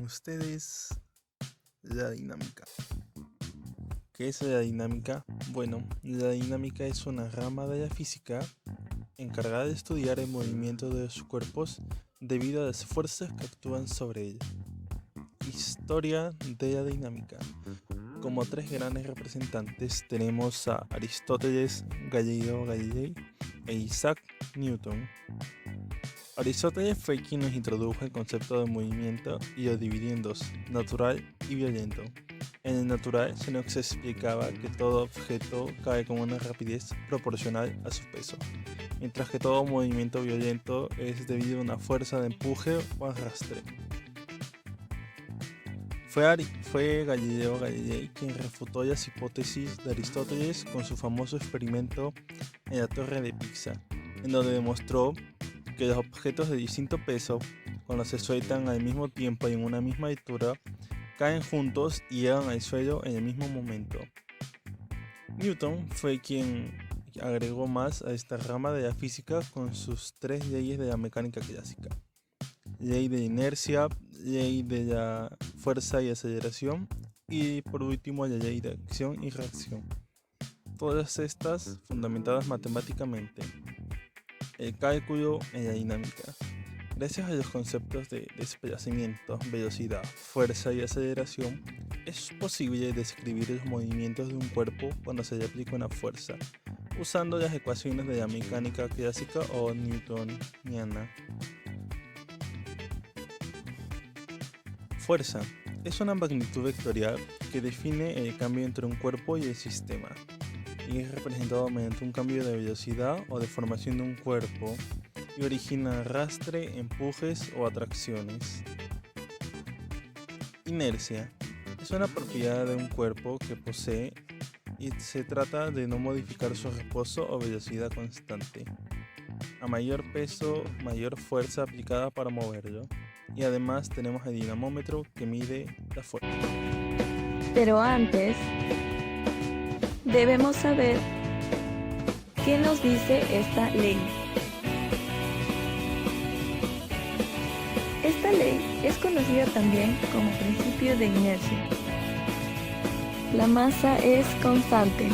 ustedes la dinámica. ¿Qué es la dinámica? Bueno, la dinámica es una rama de la física encargada de estudiar el movimiento de los cuerpos debido a las fuerzas que actúan sobre él. Historia de la dinámica. Como tres grandes representantes tenemos a Aristóteles, Galileo Galilei e Isaac Newton. Aristóteles fue quien nos introdujo el concepto de movimiento y lo dividió en dos, natural y violento. En el natural se nos explicaba que todo objeto cae con una rapidez proporcional a su peso, mientras que todo movimiento violento es debido a una fuerza de empuje o arrastre. Fue Galileo Galilei quien refutó las hipótesis de Aristóteles con su famoso experimento en la Torre de Pisa, en donde demostró que los objetos de distinto peso, cuando se sueltan al mismo tiempo y en una misma altura, caen juntos y llegan al suelo en el mismo momento. Newton fue quien agregó más a esta rama de la física con sus tres leyes de la mecánica clásica: ley de inercia, ley de la fuerza y aceleración y por último la ley de acción y reacción. Todas estas fundamentadas matemáticamente. El cálculo en la dinámica. Gracias a los conceptos de desplazamiento, velocidad, fuerza y aceleración, es posible describir los movimientos de un cuerpo cuando se le aplica una fuerza, usando las ecuaciones de la mecánica clásica o newtoniana. Fuerza es una magnitud vectorial que define el cambio entre un cuerpo y el sistema, y es representado mediante un cambio de velocidad o deformación de un cuerpo y origina arrastre, empujes o atracciones. Inercia es una propiedad de un cuerpo que posee y se trata de no modificar su reposo o velocidad constante. A mayor peso, mayor fuerza aplicada para moverlo. Y además tenemos el dinamómetro que mide la fuerza. Pero antes, debemos saber qué nos dice esta ley. Esta ley es conocida también como principio de inercia. La masa es constante.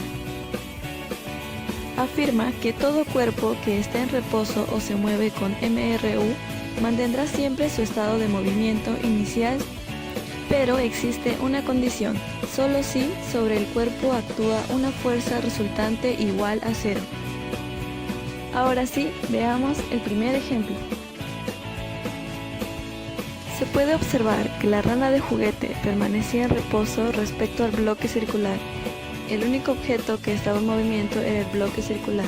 Afirma que todo cuerpo que está en reposo o se mueve con MRU mantendrá siempre su estado de movimiento inicial, pero existe una condición: solo si sobre el cuerpo actúa una fuerza resultante igual a cero. Ahora sí, veamos el primer ejemplo. Se puede observar que la rana de juguete permanecía en reposo respecto al bloque circular. El único objeto que estaba en movimiento era el bloque circular.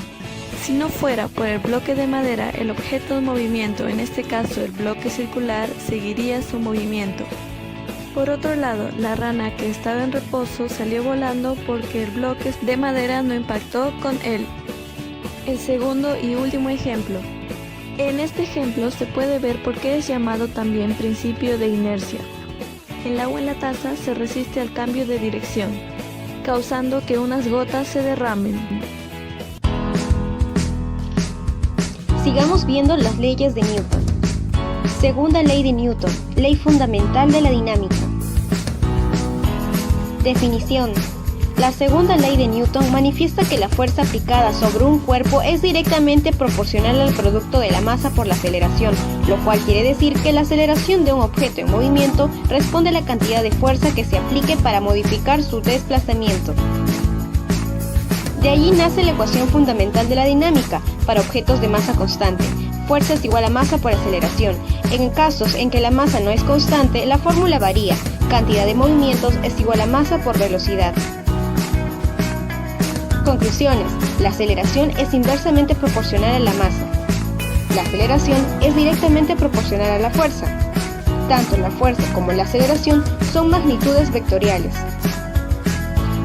Si no fuera por el bloque de madera, el objeto en movimiento, en este caso el bloque circular, seguiría su movimiento. Por otro lado, la rana que estaba en reposo salió volando porque el bloque de madera no impactó con él. El segundo y último ejemplo. En este ejemplo se puede ver por qué es llamado también principio de inercia. El agua en la taza se resiste al cambio de dirección, causando que unas gotas se derramen. Sigamos viendo las leyes de Newton. Segunda ley de Newton, ley fundamental de la dinámica. Definición. La segunda ley de Newton manifiesta que la fuerza aplicada sobre un cuerpo es directamente proporcional al producto de la masa por la aceleración, lo cual quiere decir que la aceleración de un objeto en movimiento responde a la cantidad de fuerza que se aplique para modificar su desplazamiento. De allí nace la ecuación fundamental de la dinámica para objetos de masa constante. Fuerza es igual a masa por aceleración. En casos en que la masa no es constante, la fórmula varía. Cantidad de movimientos es igual a masa por velocidad. Conclusiones. La aceleración es inversamente proporcional a la masa. La aceleración es directamente proporcional a la fuerza. Tanto la fuerza como la aceleración son magnitudes vectoriales.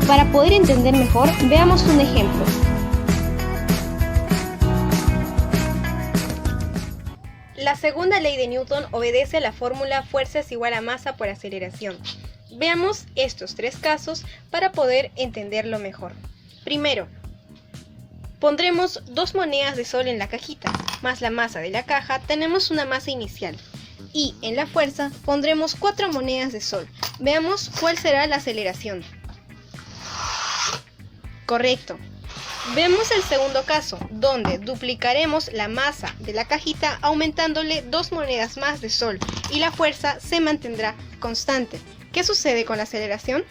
Para poder entender mejor, veamos un ejemplo. La segunda ley de Newton obedece a la fórmula fuerza es igual a masa por aceleración. Veamos estos tres casos para poder entenderlo mejor. Primero, pondremos dos monedas de sol en la cajita, más la masa de la caja, tenemos una masa inicial. Y en la fuerza pondremos 4 monedas de sol. Veamos cuál será la aceleración. Correcto. Vemos el segundo caso, donde duplicaremos la masa de la cajita aumentándole 2 monedas más de sol y la fuerza se mantendrá constante. ¿Qué sucede con la aceleración?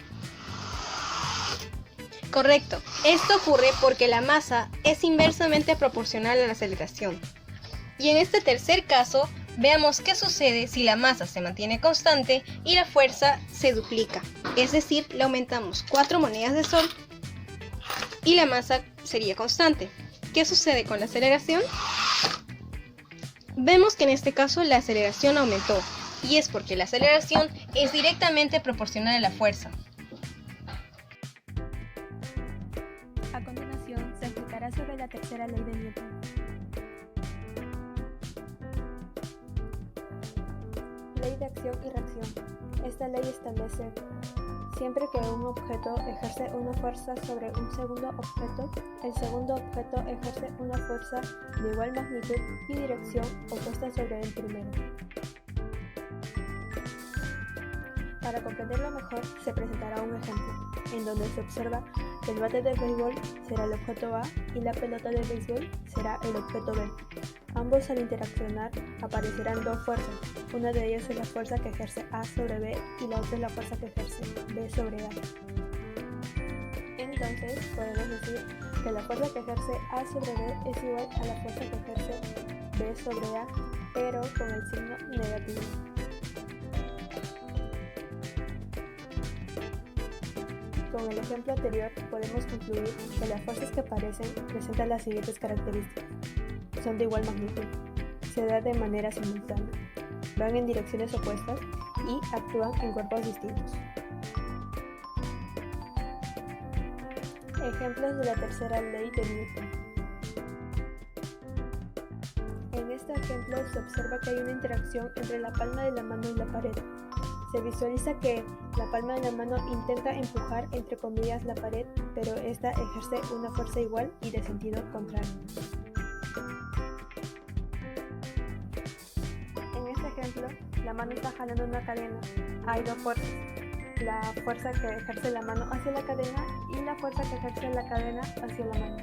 Correcto. Esto ocurre porque la masa es inversamente proporcional a la aceleración. Y en este tercer caso, veamos qué sucede si la masa se mantiene constante y la fuerza se duplica. Es decir, le aumentamos 4 monedas de sol y la masa sería constante. ¿Qué sucede con la aceleración? Vemos que en este caso la aceleración aumentó, y es porque la aceleración es directamente proporcional a la fuerza. A continuación, se explicará sobre la tercera ley de Newton. Ley de acción y reacción. Esta ley establece: siempre que un objeto ejerce una fuerza sobre un segundo objeto, el segundo objeto ejerce una fuerza de igual magnitud y dirección opuesta sobre el primero. Para comprenderlo mejor, se presentará un ejemplo, en donde se observa que el bate de béisbol será el objeto A y la pelota de béisbol será el objeto B. Ambos, al interaccionar, aparecerán dos fuerzas. Una de ellas es la fuerza que ejerce A sobre B y la otra es la fuerza que ejerce B sobre A. Entonces, podemos decir que la fuerza que ejerce A sobre B es igual a la fuerza que ejerce B sobre A, pero con el signo negativo. Con el ejemplo anterior, podemos concluir que las fuerzas que aparecen presentan las siguientes características. Son de igual magnitud, se dan de manera simultánea, van en direcciones opuestas y actúan en cuerpos distintos. Ejemplos de la tercera ley de Newton. En este ejemplo se observa que hay una interacción entre la palma de la mano y la pared. Se visualiza que la palma de la mano intenta empujar entre comillas la pared, pero esta ejerce una fuerza igual y de sentido contrario. En este ejemplo, la mano está jalando una cadena. Hay dos fuerzas: la fuerza que ejerce la mano hacia la cadena y la fuerza que ejerce la cadena hacia la mano.